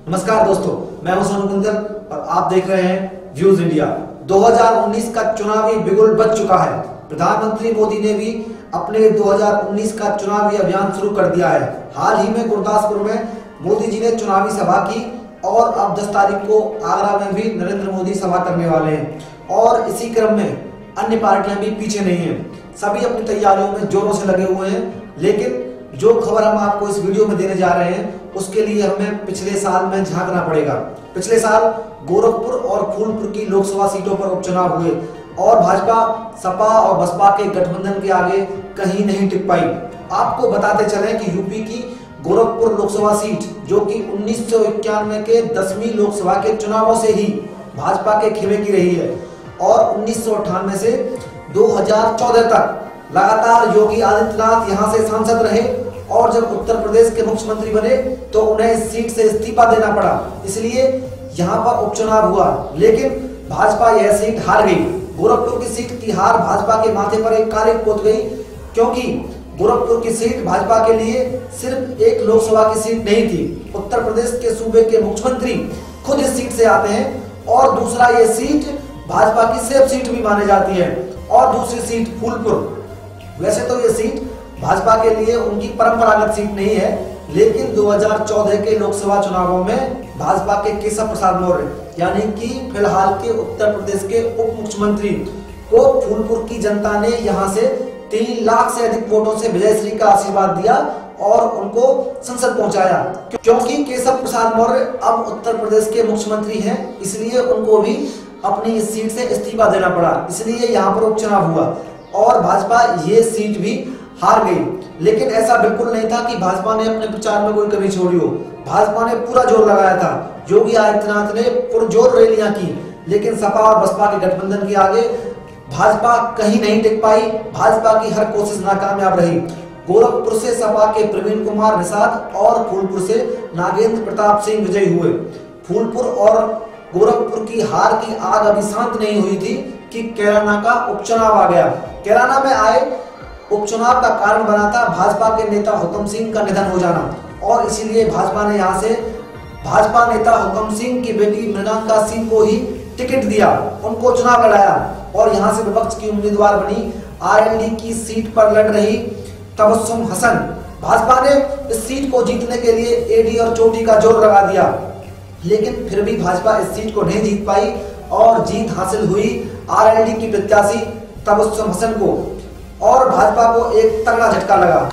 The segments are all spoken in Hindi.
नमस्कार दोस्तों, मैं हूं सोनू कुंदल और आप देख रहे हैं व्यूज इंडिया। 2019 का चुनावी बिगुल बज चुका है। प्रधानमंत्री मोदी ने भी अपने 2019 का चुनावी अभियान शुरू कर दिया है। हाल ही में गुरदासपुर में मोदी जी ने चुनावी सभा की और अब 10 तारीख को आगरा में भी नरेंद्र मोदी सभा करने वाले हैं और इसी क्रम में अन्य पार्टियां भी पीछे नहीं है। सभी अपनी तैयारियों में जोरों से लगे हुए हैं, लेकिन जो खबर हम आपको इस वीडियो में देने जा रहे हैं उसके लिए हमें पिछले साल में झांकना पड़ेगा। पिछले साल गोरखपुर और फूलपुर की लोकसभा सीटों पर उपचुनाव हुए और भाजपा सपा और बसपा के गठबंधन के आगे कहीं नहीं टिक पाई। आपको बताते चलें कि यूपी की गोरखपुर लोकसभा सीट, जो कि 1991 के 10वीं लोकसभा के चुनावों से ही भाजपा के खेमे की रही है और 1998 से 2014 तक लगातार योगी आदित्यनाथ यहां से सांसद रहे और जब उत्तर प्रदेश के मुख्यमंत्री बने तो उन्हें इस सीट से इस्तीफा देना पड़ा, इसलिए यहां पर उपचुनाव हुआ। लेकिन भाजपा यह सीट हार गई। गोरखपुर की सीट की हार भाजपा के माथे पर एक कालिख पोत गई, क्योंकि गोरखपुर की सीट भाजपा के लिए सिर्फ एक लोकसभा की सीट नहीं थी। उत्तर प्रदेश के सूबे के मुख्यमंत्री खुद इस सीट से आते हैं और दूसरा ये सीट भाजपा की सेफ सीट भी मानी जाती है। और दूसरी सीट फूलपुर, वैसे तो ये सीट भाजपा के लिए उनकी परंपरागत सीट नहीं है, लेकिन 2014 के लोकसभा चुनावों में भाजपा के केशव प्रसाद मौर्य यानी कि फिलहाल के उत्तर प्रदेश के उप मुख्यमंत्री को फूलपुर की जनता ने यहां से 3 लाख से अधिक वोटों से विजयश्री का आशीर्वाद दिया और उनको संसद पहुंचाया। क्योंकि केशव प्रसाद मौर्य अब उत्तर प्रदेश के मुख्यमंत्री हैं, इसलिए उनको भी अपनी इस सीट से इस्तीफा देना पड़ा, इसलिए यहाँ पर उपचुनाव हुआ और भाजपा ये सीट भी हार गई। लेकिन ऐसा बिल्कुल नहीं था कि भाजपा ने अपने प्रचार में कोई कमी छोड़ी हो। भाजपा ने पूरा जोर लगाया था। योगी आदित्यनाथ ने पुरजोर रैलियां की, लेकिन सपा और बसपा के गठबंधन के आगे भाजपा कहीं नहीं टिक पाई। भाजपा की हर कोशिश नाकामयाब रही। गोरखपुर से सपा के प्रवीण कुमार निषाद और फूलपुर से नागेंद्र प्रताप सिंह विजयी हुए। फूलपुर और गोरखपुर की हार की आग अभी शांत नहीं हुई थी कि कैराना का उपचुनाव आ गया। कैराना में आए उपचुनाव का कारण बना था भाजपा के नेता हुकम सिंह का निधन हो जाना और इसीलिए भाजपा ने यहां से भाजपा नेता हुकम सिंह की बेटी मृणांका सिंह को ही टिकट दिया, उनको चुनाव लड़ाया और यहां से विपक्ष की उम्मीदवार बनी आरएलडी की सीट पर लड़ रही तबस्सुम हसन। भाजपा ने इस सीट को जीतने के लिए एडी और चोटी का जोर लगा दिया, लेकिन फिर भी भाजपा इस सीट को नहीं जीत पाई और जीत हासिल हुई आरएलडी की प्रत्याशी तबस्सुम हसन को और भाजपा को एक तगड़ा झटका लगा।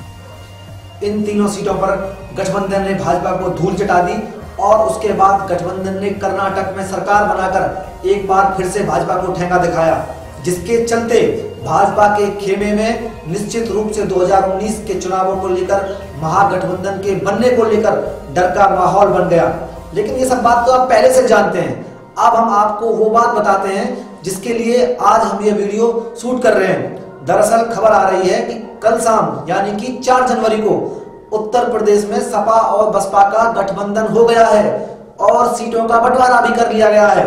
इन तीनों सीटों पर गठबंधन ने भाजपा को धूल चटा दी और उसके बाद गठबंधन ने कर्नाटक में सरकार बनाकर एक बार फिर से भाजपा को ठेंगा दिखाया, जिसके चलते भाजपा के खेमे में निश्चित रूप से 2019 के चुनावों को लेकर महागठबंधन के बनने को लेकर डर का माहौल बन गया। लेकिन ये सब बात तो आप पहले से जानते हैं। अब हम आपको वो बात बताते हैं जिसके लिए आज हम ये वीडियो शूट कर रहे हैं। दरअसल खबर आ रही है कि कल शाम यानी कि 4 जनवरी को उत्तर प्रदेश में सपा और बसपा का गठबंधन हो गया है और सीटों का बंटवारा भी कर लिया गया है।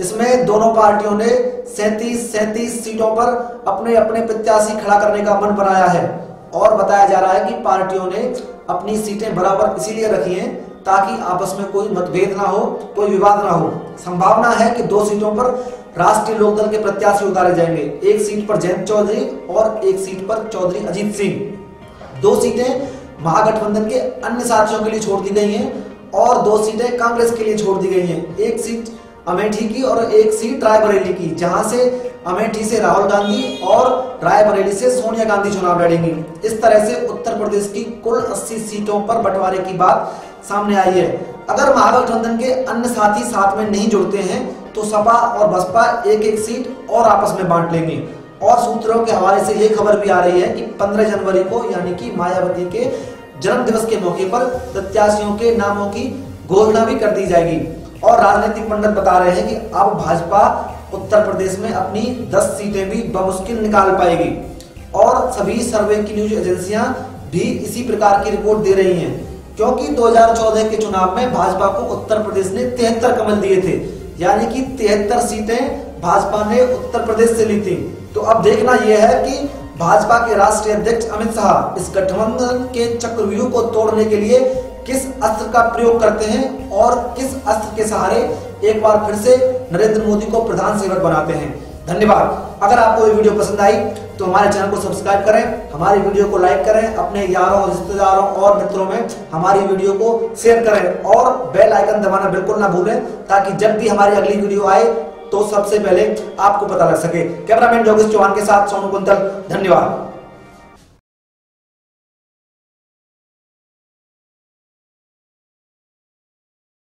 इसमें दोनों पार्टियों ने 37 सीटों पर अपने अपने प्रत्याशी खड़ा करने का मन बनाया है और बताया जा रहा है कि पार्टियों ने अपनी सीटें बराबर इसीलिए रखी हैं ताकि आपस में कोई मतभेद ना हो, कोई विवाद ना हो। संभावना है कि 2 सीटों पर राष्ट्रीय लोकदल के प्रत्याशी उतारे जाएंगे, एक सीट पर जयंत चौधरी और एक सीट पर चौधरी अजीत सिंह। 2 सीटें महागठबंधन के अन्य साथियों के लिए छोड़ दी गई हैं और 2 सीटें कांग्रेस के लिए छोड़ दी गई हैं, एक सीट अमेठी की और एक सीट रायबरेली की, जहां से अमेठी से राहुल गांधी और रायबरेली से सोनिया गांधी चुनाव लड़ेंगी। इस तरह से उत्तर प्रदेश की कुल 80 सीटों पर बंटवारे की बात सामने आई है। अगर महागठबंधन के अन्य साथी साथ में नहीं जुड़ते हैं तो सपा और बसपा एक सीट और आपस में बांट लेंगे। और सूत्रों के हवाले से ये खबर भी आ रही है कि 15 जनवरी को यानी कि मायावती के जन्म दिवस के मौके पर प्रत्याशियों के नामों की घोषणा भी कर दी जाएगी। और राजनीतिक पंडित बता रहे हैं कि अब भाजपा उत्तर प्रदेश में अपनी 10 सीटें भी बमुश्किल निकाल पाएगी और सभी सर्वे की न्यूज एजेंसियां भी इसी प्रकार की रिपोर्ट दे रही हैं, क्योंकि 2014 के चुनाव में भाजपा को उत्तर प्रदेश ने 73 कमल दिए थे, यानी कि 73 सीटें भाजपा ने उत्तर प्रदेश से ली थी। तो अब देखना यह है कि भाजपा के राष्ट्रीय अध्यक्ष अमित शाह इस गठबंधन के चक्रव्यूह को तोड़ने के लिए किस अस्त्र का प्रयोग करते हैं और किस अस्त्र के सहारे एक बार फिर से नरेंद्र मोदी को प्रधान सेवक बनाते हैं। धन्यवाद। अगर आपको ये वीडियो पसंद आई तो हमारे चैनल को सब्सक्राइब करें, हमारी वीडियो को लाइक करें, अपने यारों, रिश्तेदारों और मित्रों में हमारी वीडियो को शेयर करें और बेल आइकन दबाना बिल्कुल ना भूलें, ताकि जब भी हमारी अगली वीडियो आए तो सबसे पहले आपको पता लग सके। कैमरामैन योगेश चौहान के साथ सोनू कुंतल। धन्यवाद।